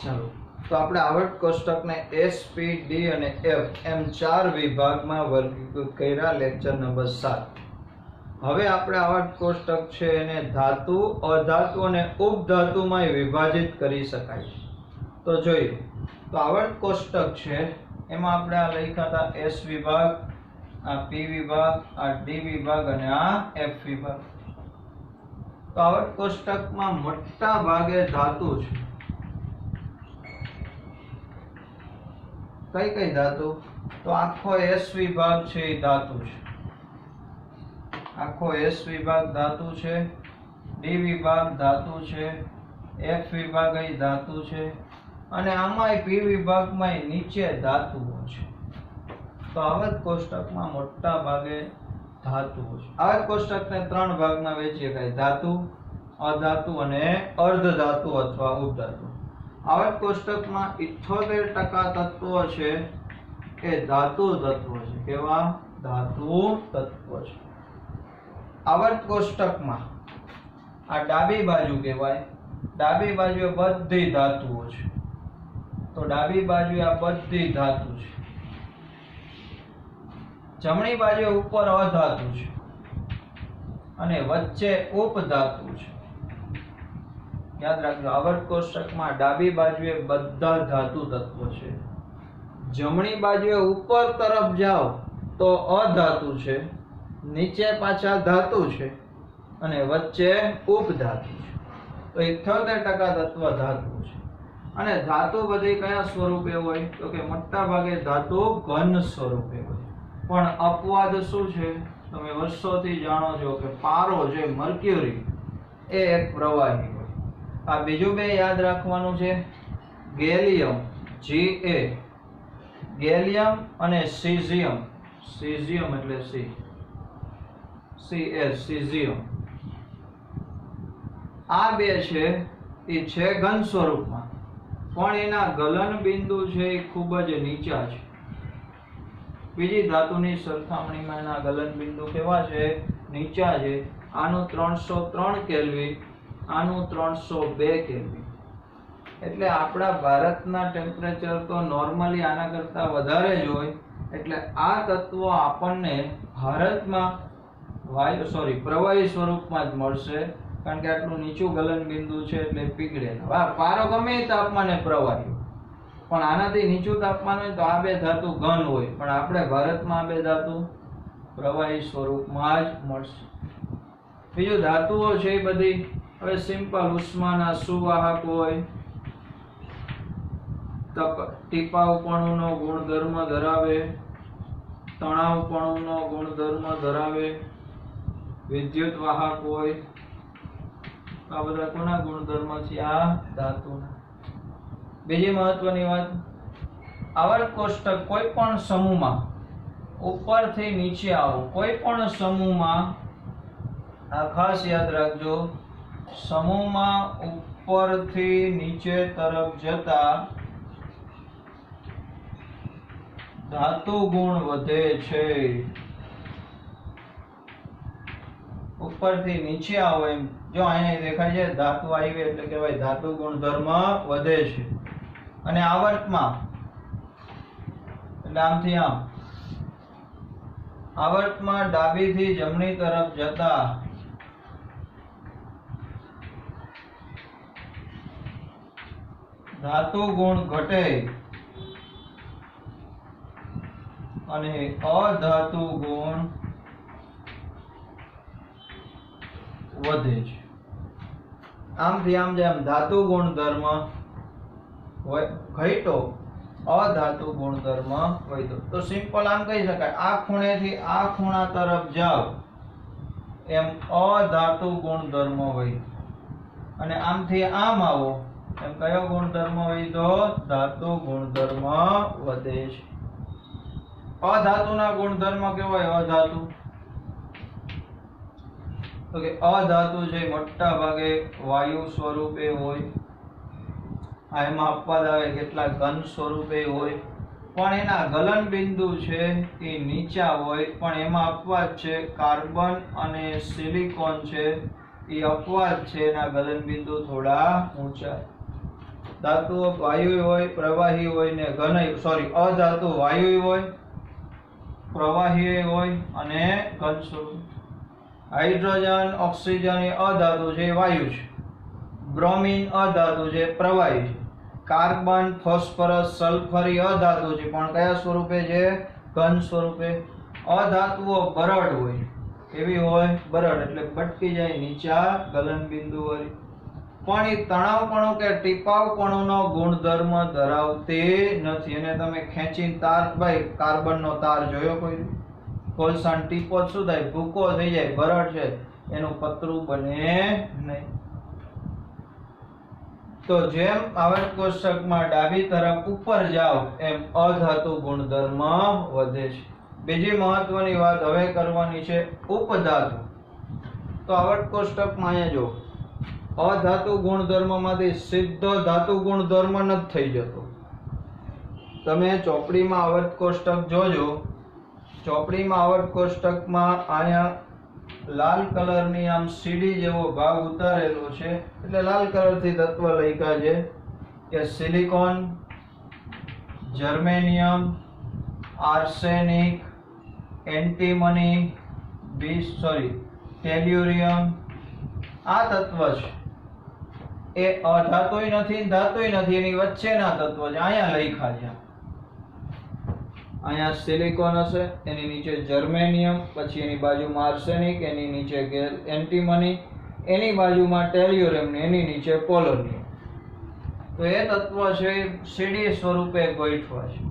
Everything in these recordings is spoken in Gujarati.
ચાલો, તો આપણે આવર્ત કોષ્ટકને એસ, પી, ડી અને એફ એમ 4 વિભાગમાં વર્ગીકૃત કર્યા. Lecture number 7. હવે આપણે આવર્ત કોષ્ટક છે એને ધાતુ, અધાતુ અને ઉપધાતુમાં વિભાજિત કરી શકાય. તો જોઈએ, તો આવર્ત કોષ્ટક છે એમાં આપણે આ લખ્યા હતા એસ વિભાગ, આ પી વિભાગ, આ ડી વિભાગ અને આ એફ વિભાગ. તો આવર્ત કોષ્ટકમાં મોટા ભાગે ધાતુ છે. કઈ કઈ ધાતુ? તો આખો એસ વિભાગ છે એ ધાતુ છે. આખો એસ વિભાગ ધાતુ છે, ડી વિભાગ ધાતુ છે, એફ વિભાગ એ ધાતુ છે અને આમાંય પી વિભાગમાં નીચે ધાતુઓ છે. તો આવર્ત કોષ્ટકમાં મોટા ભાગે ધાતુઓ છે. આવર્ત કોષ્ટકને 3 ભાગમાં વહેંચી શકાય: ધાતુ, અધાતુ અને અર્ધધાતુ અથવા ઉપધાતુ. આવર્ત કોષ્ટકમાં 78% તત્વો છે એ ધાતુ તત્વો છે. કેવા? ધાતુ તત્વો છે. આવર્ત કોષ્ટકમાં આ ડાબી બાજુ કહેવાય, ડાબી બાજુએ બધી ધાતુઓ છે. તો ડાબી બાજુએ આ બધી ધાતુ છે. જમણી બાજુએ ઉપર અધાતુ છે અને વચ્ચે ઉપધાતુ છે. યાદ રાખજો, આવર્ત કોષ્ટકમાં ડાબી બાજુએ બધા ધાતુ તત્વો છે. જમણી બાજુએ ઉપર તરફ જાઓ તો અધાતુ છે, નીચે પાછા ધાતુ છે અને વચ્ચે ઉપધાતુ છે. તો 78% તત્વ ધાતુ છે. અને ધાતુ બધી કયા સ્વરૂપે હોય? તો કે મોટા ભાગે ધાતુ ઘન સ્વરૂપે હોય. પણ અપવાદ શું છે? તમે વર્ષોથી જાણો છો કે પારો જે મર્ક્યુરી એ એક પ્રવાહી હોય. આ બીજું બે યાદ રાખવાનું છે, ગેલિયમ Ga, ગેલિયમ અને સીઝિયમ, સીઝિયમ એટલે સી, CS સીઝિયમ. આ બે છે એ છે ઘન સ્વરૂપમાં, પણ એના ગલન બિંદુ છે એ ખૂબ જ નીચા છે. બીજી ધાતુની સરખામણીમાં એના ગલન બિંદુ કેવા છે? નીચા છે. આનું 303 કેલ્વિન, આનું 302 કેલ્વિન. એટલે આપણા ભારતના ટેમ્પરેચર તો નોર્મલી આના કરતા વધારે જ હોય. એટલે આ તત્વો આપણને ભારતમાં પ્રવાહી સ્વરૂપમાં જ મળશે, કારણ કે આટલું નીચું ગલન બિંદુ છે એટલે પીગળેલા. પારો ગમે એ તાપમાને પ્રવાહી, પણ આનાથી નીચું તાપમાન હોય તો આ બે ધાતુ ઘન હોય, પણ આપણે ભારતમાં આ બે ધાતુ પ્રવાહી સ્વરૂપમાં જ મળશે. બીજું ધાતુઓ છે એ બધી હવે સિમ્પલ ઉષ્માના સુવાહક હોય, ટીપાવપણુનો ગુણધર્મ ધરાવે, તણાવપણુનો ગુણધર્મ ધરાવે, વિદ્યુત વાહક હોય. આ બધા કોના ગુણધર્મ છે? આ ધાતુના. બીજી મહત્વની વાત, આવર્ત કોષ્ટક કોઈ પણ સમૂહમાં ઉપરથી નીચે આવો, કોઈ પણ સમૂહમાં, આ ખાસ યાદ રાખજો, સમૂહમાં ઉપરથી નીચે તરફ જતા ધાતુ ગુણ વધે છે. ઉપરથી નીચે આવો એમ જો અહીંયા દેખાય છે ધાતુ આવી એટલે કહેવાય ધાતુ ગુણધર્મ વધે છે. અને આવર્તમાં એટલે આમથી આમ, આવર્તમાં ડાબીથી જમણી તરફ જતા ધાતુ ગુણ ઘટે અને અધાતુ ગુણ વધે છે. આમથી આમ જેમ ધાતુ ગુણધર્મ ઘટ્યો, અધાતુ ગુણધર્મ વધ્યો. તો સિમ્પલ આમ કહી શકાય, આ ખૂણેથી આ ખૂણા તરફ જાઓ એમ અધાતુ ગુણધર્મ વધ્યો, અને આમથી આમ આવો એમ કયો ગુણધર્મ વધ્યો? ધાતુ ગુણધર્મ વધે છે. અધાતુના ગુણધર્મ કેવાય? અધાતુ તો કે અધાતુ છે મોટા ભાગે વાયુ સ્વરૂપે હોય. એમાં અપવાદ આવે, કેટલાક ઘન સ્વરૂપે હોય, પણ એના ગલન બિંદુ છે એ નીચા હોય. પણ એમાં અપવાદ છે, કાર્બન અને સિલિકોન છે એ અપવાદ છે, એના ગલન બિંદુ થોડા ઊંચા. ધાતુ વાયુ હોય, પ્રવાહી હોય ને ઘન, અધાતુ વાયુ હોય, પ્રવાહી હોય અને ઘન સ્વરૂપ. હાઇડ્રોજન, ઓક્સિજન એ અધાતુ છે, વાયુ છે. બ્રોમિન અધાતુ છે, પ્રવાહી છે. કાર્બન, ફોસ્ફરસ, સલ્ફર એ અધાતુ છે પણ કયા સ્વરૂપે છે? ઘન સ્વરૂપે. અધાતુઓ બરડ હોય, કેવી હોય? બરડ, એટલે બટકી જાય નીચા ગલન બિંદુ વાળી. પણ એ તણાવપણું કે ટીપાવપણુંનો ગુણધર્મ ધરાવતી નથી. એને તમે ખેંચીને તાર, ભાઈ કાર્બનનો તાર જોયો કોઈ? કોલસાનો ટીપો શું થાય? ભૂકો થઈ જાય, બરડ છે, એનું પતરું બને નહીં. તો જેમ આવર્ત કોષ્ટકમાં ડાબી તરફ ઉપર જાઓ એમ અધાતુ ગુણધર્મ વધે છે. બીજી મહત્વની વાત હવે કરવાની છે, ઉપધાતુ. તો આવર્ત કોષ્ટકમાં અહીંયા જો અધાતુ ગુણધર્મમાંથી સીધો ધાતુ ગુણધર્મ નથી થઈ જતો. તમે ચોપડીમાં આવર્ત કોષ્ટક જોજો. ચોપડીમાં આવર્ત કોષ્ટકમાં અહીંયા લાલ કલરની આમ સીડી જેવો ભાગ ઉતારેલો છે, એટલે લાલ કલરથી તત્વ લખ્યા છે કે સિલિકોન, જર્મેનિયમ, આર્સેનિક, એન્ટીમની, ટેલ્યુરિયમ. આ તત્વ છે એ અધાતુય નથી, ધાતુય નથી, એની વચ્ચેના તત્વ છે. અહીંયા લખ્યા છે. અહીંયા સિલિકોન હશે, એની નીચે જર્મેનિયમ, પછી એની બાજુમાં આર્સેનિક, એની નીચે એન્ટીમની, એની બાજુમાં ટેલ્યુરિયમ ને એની નીચે પોલોનિયમ. તો એ તત્વ છે સીડી સ્વરૂપે ગોઠવા છે.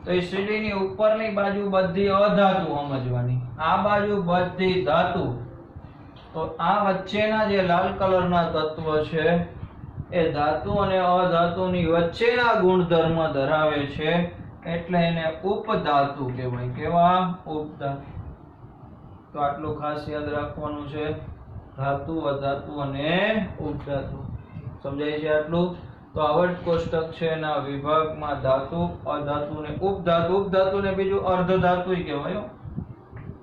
તો એ સીડીની ઉપરની બાજુ બધી અધાતુ સમજવાની, આ બાજુ બધી ધાતુ. તો આ વચ્ચેના જે લાલ કલરના તત્વ છે એ ધાતુ અને અધાતુની વચ્ચેના ગુણધર્મ ધરાવે છે, એટલે એને ઉપધાતુ કહેવાય. કેવા? ઉપધાતુ. તો આટલું ખાસ યાદ રાખવાનું છે, ધાતુ, અધાતુ અને ઉપધાતુ. સમજાય છે આટલું? તો આવર્ત કોષ્ટક છે એના વિભાગમાં ધાતુ, અધાતુ ને ઉપધાતુ. ઉપધાતુ ને બીજું અર્ધધાતુય કહેવાય.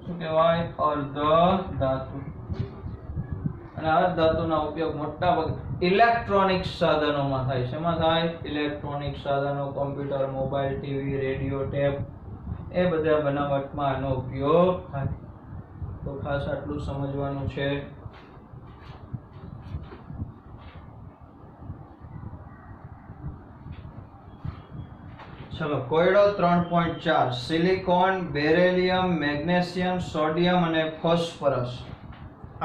શું કહેવાય? અર્ધધાતુ. અને અર્ધધાતુના ઉપયોગ મોટા ભાગે ઇલેક્ટ્રોનિક સાધનોમાં થાય. શેમાં થાય? ઇલેક્ટ્રોનિક સાધનો, computer, mobile, TV, radio, tape, એ બધા બનાવટમાં આનો ઉપયોગ થાય. તો ખાસ આટલું સમજવાનું છે. ચલો, કોયડો 3.4 સિલિકોન, બેરેલિયમ, મેગ્નેશિયમ, સોડિયમ અને ફોસ્ફરસ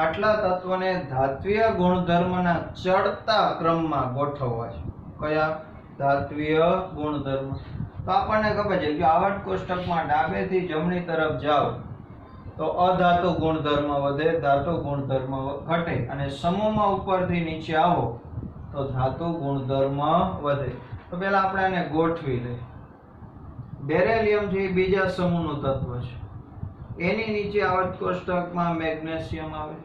આટલા તત્વોને ધાત્વિય ગુણધર્મના ચડતા ક્રમમાં ગોઠવવા છે. કયા? ધાત્વિય ગુણધર્મ. તો આપણને ખબર છે કે આવર્ત કોષ્ટકમાં ડાબેથી જમણી તરફ જાઓ તો અધાતુ ગુણધર્મ વધે, ધાતુ ગુણધર્મ ઘટે, અને સમૂહમાં ઉપરથી નીચે આવો તો ધાતુ ગુણધર્મ વધે. તો પહેલા આપણે આને ગોઠવી લઈએ. બેરેલિયમ છે એ બીજા સમૂહનું તત્વ છે. એની નીચે આવર્ત કોષ્ટકમાં મેગ્નેશિયમ આવે,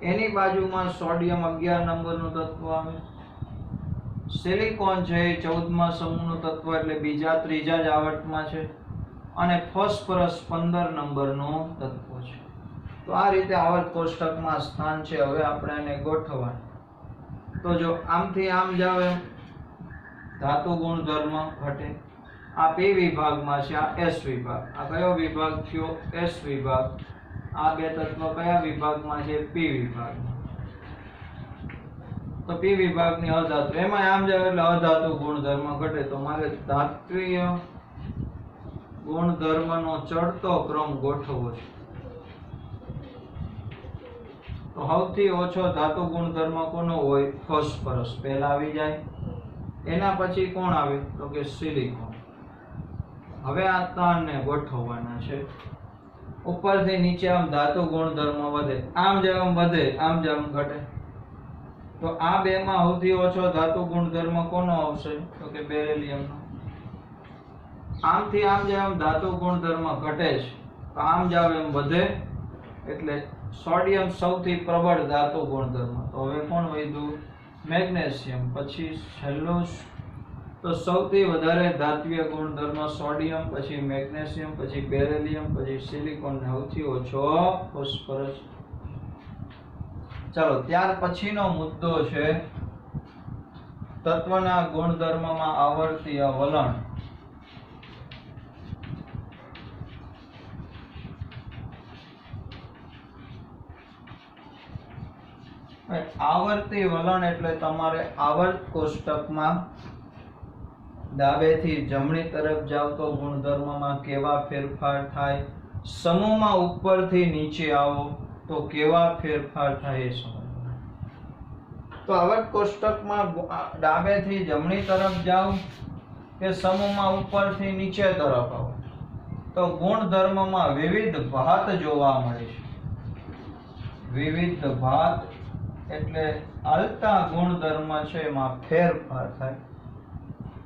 એની બાજુમાં સોડિયમ 11 નંબરનું તત્વ આવે. સિલિકોન છે એ 14મા સમૂહનું તત્વ, એટલે બીજા ત્રીજા જ આવર્તમાં છે. અને ફોસ્ફરસ 15 નંબરનું તત્વ છે. તો આ રીતે આવર્ત કોષ્ટકમાં સ્થાન છે. હવે આપણે એને ગોઠવવાનું. તો જો આમથી આમ જાવ એમ ધાતુ ગુણધર્મ ઘટે. આ P વિભાગમાં છે, આ S વિભાગ. આ કયો વિભાગ થયો? S વિભાગ. આ બે તત્વ કયા વિભાગમાં છે? P વિભાગમાં. તો P વિભાગની અધાતુ, એમાં આમ જાવ એટલે અધાતુ ગુણધર્મ ઘટે. તો મારે ધાત્વિય ગુણધર્મનો ચડતો ક્રમ ગોઠવવો છે. તો સૌથી ઓછો ધાતુ ગુણધર્મ કોનો હોય? ફોસ્ફરસ પહેલા આવી જાય. એના પછી કોણ આવે? તો કે સિલિકોન. હવે આ ત્રણને ગોઠવવાના છે. ઉપરથી નીચે આમ ધાતુ ગુણધર્મ વધે, આમ જેમ વધે આમ જેમ ઘટે. તો આ બે માં સૌથી ઓછો ધાતુ ગુણધર્મ કોનો આવશે? તો કે બેરેલિયમનો. આમથી આમ જેમ ધાતુ ગુણધર્મ ઘટે છે, તો આમ જાવ એમ વધે, એટલે સોડિયમ સૌથી પ્રબળ ધાતુ ગુણધર્મ. તો હવે કોણ વધ્યું? મેગ્નેશિયમ. પછી છેલ્લું તો સૌથી વધારે ધાત્વિય ગુણધર્મ સોડિયમ, પછી મેગ્નેશિયમ, પછી બેરેલિયમ, પછી સિલિકોન, ને સૌથી ઓછો ફોસ્ફરસ. ચાલો, ત્યાર પછીનો મુદ્દો છે તત્વના ગુણધર્મમાં આવર્તીય વલણ. આવર્તી વલણ એટલે તમારે આવર્ત કોષ્ટકમાં ડાબેથી જમણી તરફ જાવ તો ગુણધર્મમાં કેવા ફેરફાર થાય, સમૂહમાં ઉપરથી નીચે આવો તો કેવા ફેરફાર થાય એ સમજવાનું. તો આવર્ત કોષ્ટકમાં ડાબેથી જમણી તરફ જાવ કે સમૂહમાં ઉપરથી નીચે તરફ આવો તો ગુણધર્મમાં વિવિધ ભાત જોવા મળે છે. વિવિધ ભાત એટલે હાલતા ગુણધર્મ છે એમાં ફેરફાર થાય.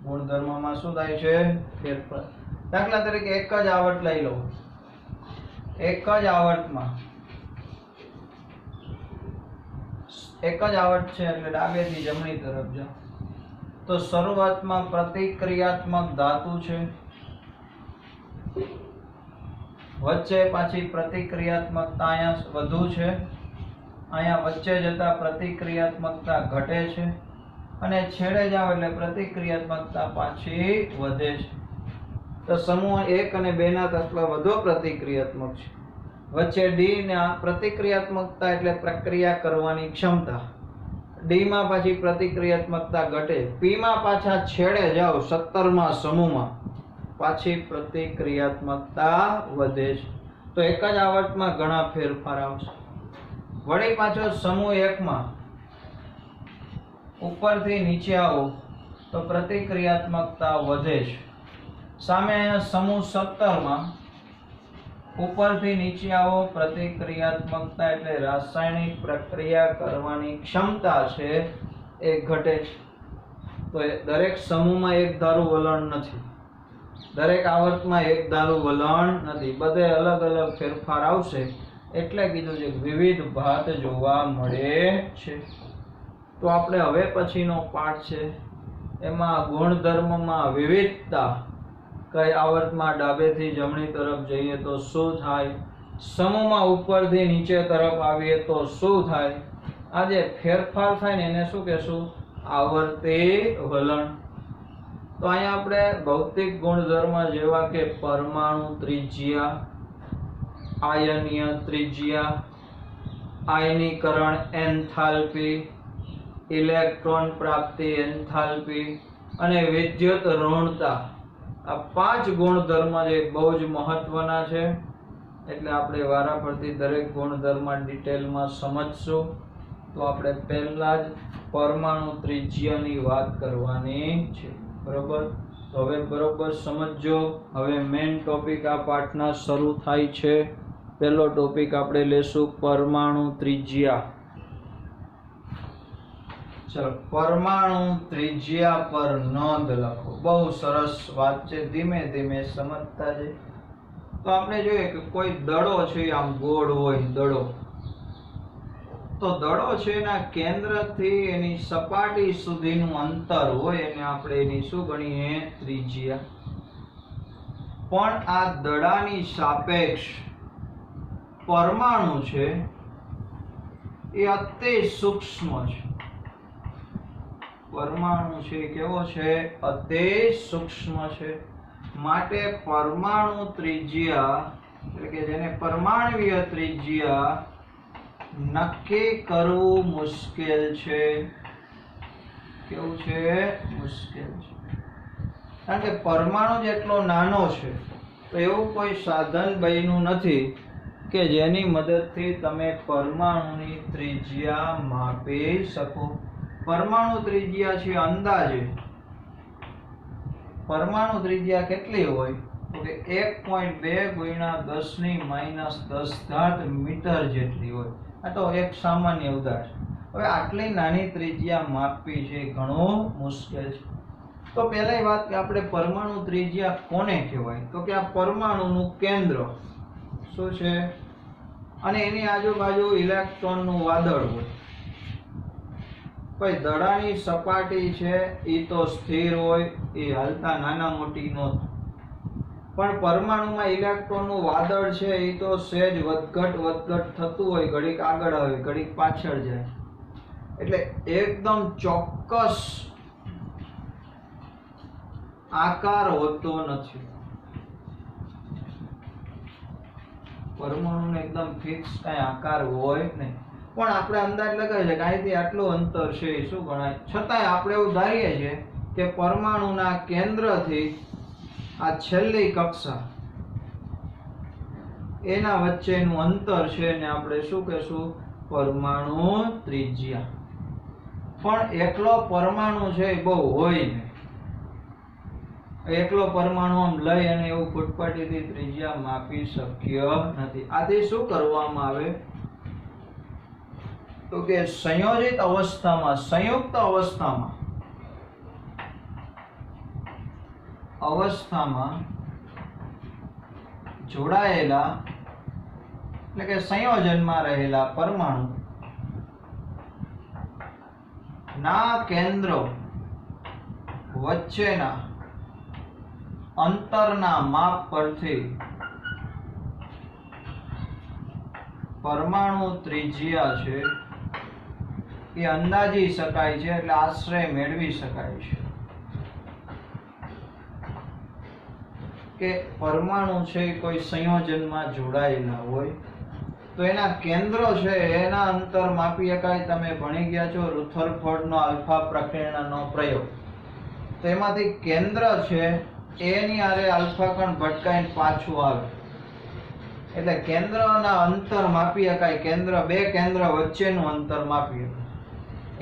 ગુણધર્મમાં શું થાય છે? ફેરફાર. દાખલા તરીકે એક જ આવર્ત લઈ લો. એક જ આવર્તમાં એક જ આવર્ત છે એટલે ડાબેથી જમણી તરફ જાઓ તો શરૂઆતમાં પ્રતિક્રિયાત્મક ધાતુ છે, વચ્ચે પાછી પ્રતિક્રિયાત્મકતા અહીંયા વધુ છે, અહીંયા વચ્ચે જતા પ્રતિક્રિયાત્મકતા ઘટે છે અને છેડે જાવ એટલે પ્રતિક્રિયાત્મકતા પાછી વધે છે. તો સમૂહ 1 અને 2 ના તત્વ વધુ પ્રતિક્રિયાત્મક છે. વચ્ચે ડી ના પ્રતિક્રિયાત્મકતા એટલે પ્રક્રિયા કરવાની ક્ષમતા, ડી માં પાછી પ્રતિક્રિયાત્મકતા ઘટે, પી માં પાછા છેડે જાવ 17મા સમૂહમાં પાછી પ્રતિક્રિયાત્મકતા વધે છે. તો એક જ આવર્તમાં ઘણા ફેરફાર આવશે. વળી પાછો સમૂહ 1 માં ઉપરથી નીચે આવો તો પ્રતિક્રિયાત્મકતા વધે છે. સામે અહીંયા સમૂહ 17 માં ઉપરથી નીચે આવો પ્રતિક્રિયાત્મકતા એટલે રાસાયણિક પ્રક્રિયા કરવાની ક્ષમતા છે એ ઘટે છે. તો દરેક સમૂહમાં એક ધારું વલણ નથી, દરેક આવર્તમાં એક ધારું વલણ નથી, બધે અલગ અલગ ફેરફાર આવશે. એટલે કીધું છે વિવિધ ભાત જોવા મળે છે. તો આપણે હવે પછીનો પાઠ છે એમાં ગુણધર્મમાં વિવિધતા, કઈ આવર્તમાં ડાબેથી જમણી તરફ જઈએ તો શું થાય, સમૂહમાં ઉપરથી નીચે તરફ આવીએ તો શું થાય, આ જે ફેરફાર થાય ને એને શું કહેશું? આવર્તી વલણ. તો અહીંયા આપણે ભૌતિક ગુણધર્મ જેવા કે પરમાણુ ત્રિજ્યા, આયનીય ત્રિજ્યા, આયનીકરણ એન્થાલ્પી, ઇલેક્ટ્રોન પ્રાપ્તિ એન્થાલ્પી અને વિદ્યુત ઋણતા, આ 5 ગુણધર્મ જે બહુ જ મહત્વના છે. એટલે આપણે વારાફરતી દરેક ગુણધર્મ ડિટેલમાં સમજશું. તો આપણે પહેલા જ પરમાણુ ત્રિજ્યાની વાત કરવાની છે, બરોબર? તો હવે બરોબર સમજજો. હવે મેઇન ટોપિક આ પાઠના શરૂ થાય છે. પહેલો ટોપિક આપણે લેશું પરમાણુ ત્રિજ્યા. ચલો, પરમાણુ ત્રિજ્યા પર નોંધ લખો. બહુ સરસ વાત છે, ધીમે ધીમે સમજતા જઈએ. તો આપણે જોઈએ કે કોઈ દડો છે, આમ ગોળ હોય દડો, તો દડો છે એના કેન્દ્રથી એની સપાટી સુધીનું અંતર હોય એને આપણે એની શું ગણીએ? ત્રિજ્યા. પણ આ દડાની સાપેક્ષ પરમાણુ છે એ અતિ સૂક્ષ્મ છે. પરમાણુ છે કેવો છે? અતિ સૂક્ષ્મ છે. માટે પરમાણુ ત્રિજ્યા એટલે કે જેને પરમાણુય ત્રિજ્યા નક્કી કરવું મુશ્કેલ છે. કેવું છે? મુશ્કેલ છે. કારણ કે પરમાણુ જેટલો નાનો છે તો એવું કોઈ સાધન બન્યું નથી કે જેની મદદથી તમે પરમાણુની ત્રિજ્યા માપી શકો. પરમાણુ ત્રિજ્યા છે અંદાજે, પરમાણુ ત્રિજ્યા કેટલી હોય તો કે 1.2 × 10⁻10 મીટર જેટલી હોય. આ તો એક સામાન્ય ઉદાહરણ. હવે આટલી નાની ત્રિજ્યા માપવી છે ઘણું મુશ્કેલ છે. તો પહેલી વાત કે આપણે પરમાણુ ત્રિજ્યા કોને કહેવાય? તો કે આ પરમાણુનું કેન્દ્ર શું છે અને એની આજુબાજુ ઇલેક્ટ્રોનનું વાદળ હોય. કોઈ દડાની સપાટી છે એ તો સ્થિર હોય, એ હાલતા નાના મોટી ન થાય. પણ પરમાણુમાં ઇલેક્ટ્રોનનું વાદળ છે એ તો સહેજ વધઘટ થતું હોય, ઘડીક આગળ આવે ઘડીક પાછળ જાય. એટલે એકદમ ચોક્કસ આકાર હોતો નથી. પરમાણુનો એકદમ ફિક્સ કઈ આકાર હોય નહીં, પણ આપણે અંદાજ લગાવીએ કે અહીંથી આટલું અંતર છે એ શું ગણાય. છતાંય આપણે એવું ધારીએ છીએ કે પરમાણુના કેન્દ્રથી આ છેલ્લી કક્ષા એના વચ્ચેનું અંતર છે ને આપણે શું કહેશું? પરમાણુ ત્રિજ્યા. પણ એકલો પરમાણુ છે એ બહુ હોય નહીં. એકલો પરમાણુ આમ લઈ અને એવું ફૂટપાટીથી ત્રિજ્યા માપી શક્ય નથી. આથી શું કરવામાં આવે તો કે સંયોજિત અવસ્થામાં, સંયુક્ત અવસ્થામાં જોડાયેલા એટલે કે સંયોજનમાં રહેલા પરમાણુ ના કેન્દ્રો વચ્ચેના અંતરના માપ પરથી પરમાણુ ત્રિજ્યા છે એ અંદાજી શકાય છે, એટલે આશ્રય મેળવી શકાય છે કે પરમાણુ છે કોઈ સંયોજનમાં જોડાયેલા હોય તો એના કેન્દ્રો છે એના અંતર માપી શકાય. તમે ભણી ગયા છો રુથરફોર્ડનો આલ્ફા પ્રકીર્ણનનો પ્રયોગ. તો એમાંથી કેન્દ્ર છે એની આરે આલ્ફા કણ ભટકાઈને પાછું આવે એટલે કેન્દ્રના અંતર માપી શકાય. બે કેન્દ્ર વચ્ચેનું અંતર માપી શકાય.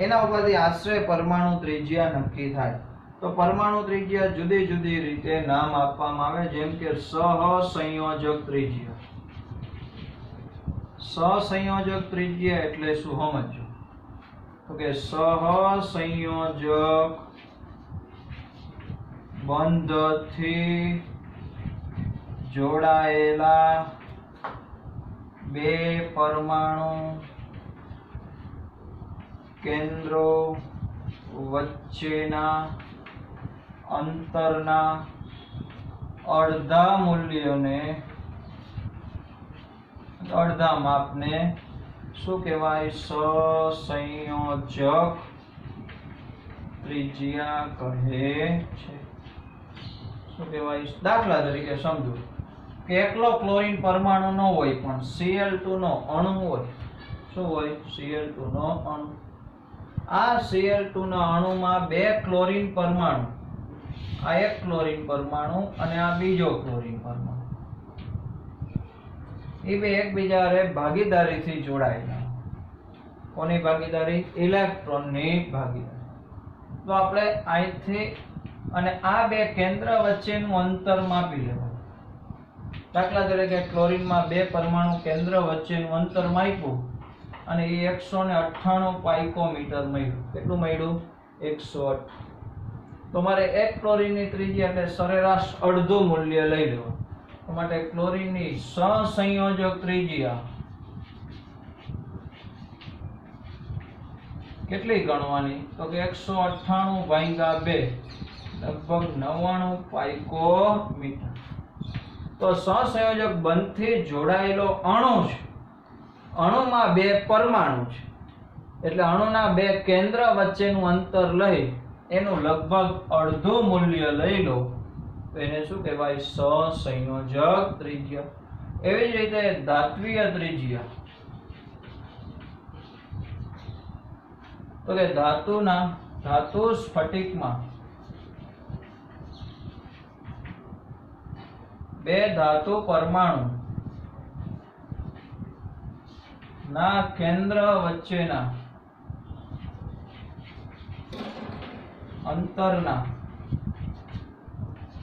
એના ઉપરથી આશ્રય પરમાણુ ત્રિજ્યા નક્કી થાય. તો પરમાણુ ત્રિજ્યા જુદી જુદી રીતે નામ આપવામાં આવે, જેમ કે સહસંયોજક ત્રિજ્યા. સહસંયોજક ત્રિજ્યા એટલે શું સમજો તો કે સહસંયોજક બંધથી જોડાયેલા બે પરમાણુ કેન્દ્રો વચ્ચેના અંતરના અડધા માપને શું કહેવાય? સહસંયોજક ત્રિજ્યા કહે છે. શું કહેવાય? દાખલા તરીકે સમજો કે એકલો ક્લોરીન પરમાણુ ન હોય પણ Cl2 નો અણુ હોય. શું હોય? Cl2 નો અણુ. આ Cl2 ના અણુમાં બે ક્લોરીન પરમાણુ, આ એક ક્લોરીન પરમાણુ અને આ બીજો ક્લોરીન પરમાણુ, એ બે એકબીજા ભાગીદારીથી જોડાયેલા. કોની ભાગીદારી? ઇલેક્ટ્રોનની ભાગીદારી. તો આપણે અહીંથી અને આ બે કેન્દ્ર વચ્ચેનું અંતર માપી લેવાનું. દાખલા તરીકે ક્લોરીનમાં બે પરમાણુ કેન્દ્ર વચ્ચેનું અંતર માપ્યું અને એ 198 પાઇકોમીટર મળ્યું. કેટલું મળ્યું? 108. તો મારે એક ક્લોરીનની ત્રિજ્યા એટલે સરેરાશ અડધું મૂલ્ય લઈ લેવું. તો માટે ક્લોરીનની સહસંયોજક ત્રિજ્યા કેટલી ગણવાની? તો કે 198 ભાગ્યા 2 લગભગ 99 પાઇકોમીટર. તો સહસંયોજક બંધથી જોડાયેલો અણુ છે, અણુમાં બે પરમાણુ છે એટલે અણુના બે કેન્દ્ર વચ્ચેનું અંતર લઈ એનું લગભગ અડધું મૂલ્ય લઈ લો તો એને શું કહેવાય? સહસંયોજક ત્રિજ્યા. એવી જ રીતે ધાત્વિય ત્રિજ્યા તો કે ધાતુ સ્ફટિકમાં બે ધાતુ પરમાણુ ના કેન્દ્ર વચ્ચેના અંતરના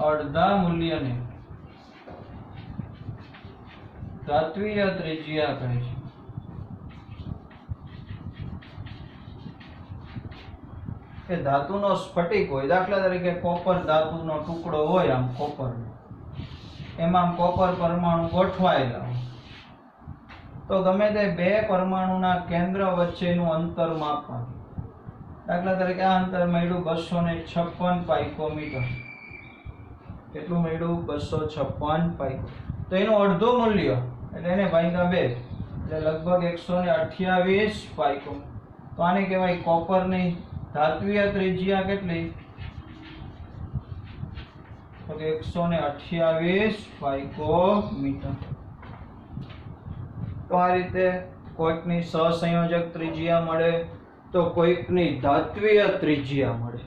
અડધા મૂલ્યને ધાત્વિય ત્રિજ્યા કહે છે. કે ધાતુનો સ્ફટિક હોય, દાખલા તરીકે કોપર ધાતુનો ટુકડો હોય, આમ કોપર, એમાં કોપર પરમાણુ ગોઠવાયેલા હોય તો ગમે તે બે પરમાણુના કેન્દ્ર વચ્ચેનું અંતર માપવાનું. દાખલા તરીકે આ અંતર મળ્યું 256 પાઇકોમીટર. કેટલું મળ્યું? 256 પાઇકો. તો એનું અડધું મૂલ્ય એટલે એને ભાગ્યા 2 એટલે લગભગ 128 પાઇકો. તો આને કહેવાય કોપરની ધાત્વિય ત્રિજ્યા કેટલી? તો કે 128 પાઇકોમીટર. તો આ રીતે કોઈકની સહસંયોજક ત્રિજ્યા મળે તો કોઈકની ધાત્વીય ત્રિજ્યા મળે.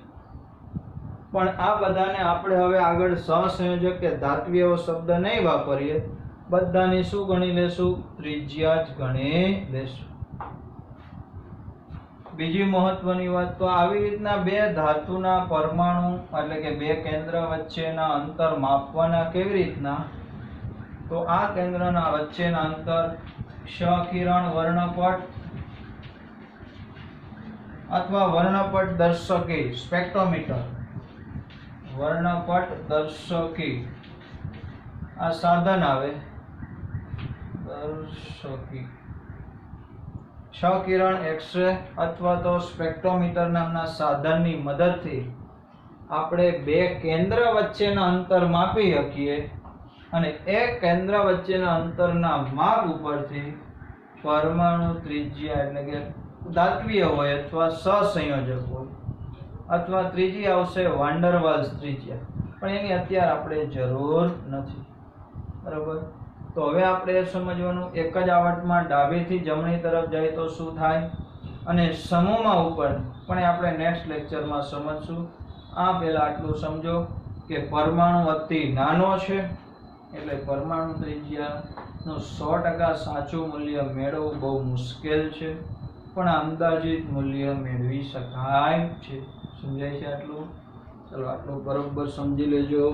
પણ આ બધાને આપણે હવે આગળ સહસંયોજક કે ધાત્વીય એવો શબ્દ નહીં વાપરીએ, બધાની શું ગણી લેશું? ત્રિજ્યા જ ગણી લેશું. બીજી મહત્વની વાત, તો આવી રીતના બે ધાતુના પરમાણુ એટલે કે બે કેન્દ્ર વચ્ચેના અંતર માપવાના કેવી રીતના? તો આ કેન્દ્રના વચ્ચેના અંતર ક્ષ-કિરણ વર્ણપટ અથવા વર્ણપટ દર્શકી સ્પેક્ટ્રોમીટર, વર્ણપટ દર્શકી આ સાધન આવે દર્શકી, ક્ષ-કિરણ એક્સરે અથવા તો સ્પેક્ટ્રોમીટર નામના સાધનની મદદથી આપણે બે કેન્દ્ર વચ્ચેના અંતર માપી શકીએ અને એ કેન્દ્ર વચ્ચેના અંતરના માપ ઉપરથી પરમાણુ ત્રિજ્યા એટલે કે ધાત્વીય હોય અથવા સહસંયોજક હોય અથવા ત્રીજી આવશે વાન ડર વાલ્સ ત્રિજ્યા, પણ એની અત્યારે આપણે જરૂર નથી. બરાબર. તો હવે આપણે એ સમજવાનું, એક જ આવર્તમાં ડાબેથી જમણી તરફ જાય તો શું થાય અને સમૂહમાં ઉપર, પણ એ આપણે નેક્સ્ટ લેક્ચરમાં સમજશું. આ પહેલા આટલું સમજો કે પરમાણુ અતિ નાનો છે એટલે પરમાણુ ત્રિજ્યાનું 100% સાચું મૂલ્ય મેળવવું બહુ મુશ્કેલ છે, પણ અંદાજિત મૂલ્ય મેળવી શકાય છે. સમજાય છે આટલું? ચલો આટલું બરોબર સમજી લેજો.